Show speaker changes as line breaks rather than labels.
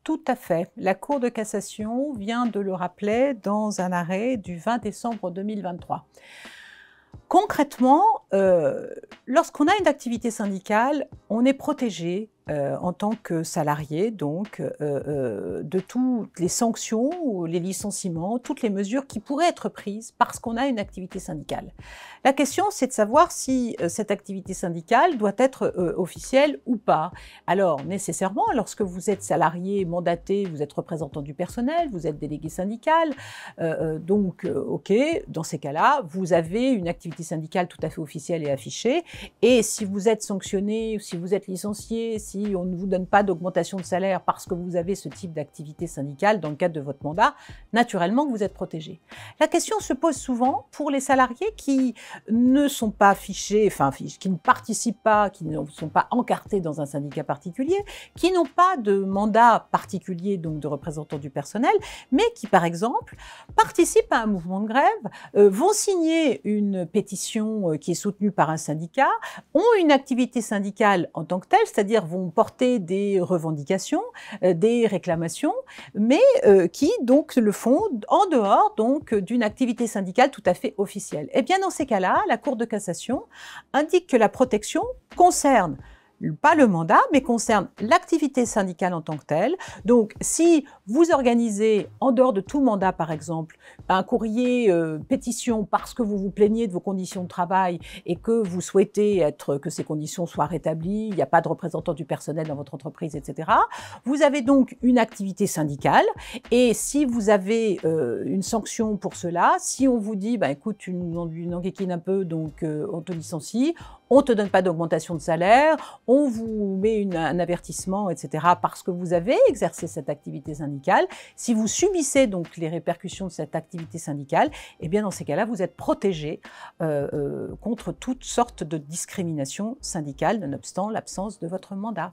Tout à fait. La Cour de cassation vient de le rappeler dans un arrêt du 20 décembre 2023. Concrètement, lorsqu'on a une activité syndicale, on est protégé en tant que salarié, donc, de toutes les sanctions, ou les licenciements, toutes les mesures qui pourraient être prises parce qu'on a une activité syndicale. La question, c'est de savoir si cette activité syndicale doit être officielle ou pas. Alors, nécessairement, lorsque vous êtes salarié, mandaté, vous êtes représentant du personnel, vous êtes délégué syndical, OK, dans ces cas-là, vous avez une activité syndicale tout à fait officielle et affichée. Et si vous êtes sanctionné, si vous êtes licencié, si on ne vous donne pas d'augmentation de salaire parce que vous avez ce type d'activité syndicale dans le cadre de votre mandat, naturellement, vous êtes protégé. La question se pose souvent pour les salariés qui ne sont pas fichés, qui ne participent pas, qui ne sont pas encartés dans un syndicat particulier, qui n'ont pas de mandat particulier, donc de représentant du personnel, mais qui, par exemple, participent à un mouvement de grève, vont signer une pétition qui est soutenue par un syndicat, ont une activité syndicale en tant que telle, c'est-à-dire vont porter des revendications, des réclamations, mais qui donc le font en dehors donc d'une activité syndicale tout à fait officielle. Et bien dans ces cas-là, la Cour de cassation indique que la protection concerne pas le mandat, mais concerne l'activité syndicale en tant que telle. Donc, si vous organisez, en dehors de tout mandat, par exemple, un courrier pétition parce que vous vous plaignez de vos conditions de travail et que vous souhaitez que ces conditions soient rétablies, il n'y a pas de représentant du personnel dans votre entreprise, etc., vous avez donc une activité syndicale. Et si vous avez une sanction pour cela, si on vous dit, écoute, tu nous enquiquines un peu, donc on te licencie, on ne te donne pas d'augmentation de salaire, on vous met un avertissement, etc., parce que vous avez exercé cette activité syndicale. Si vous subissez donc les répercussions de cette activité syndicale, eh bien dans ces cas-là, vous êtes protégé contre toutes sortes de discriminations syndicales, nonobstant l'absence de votre mandat.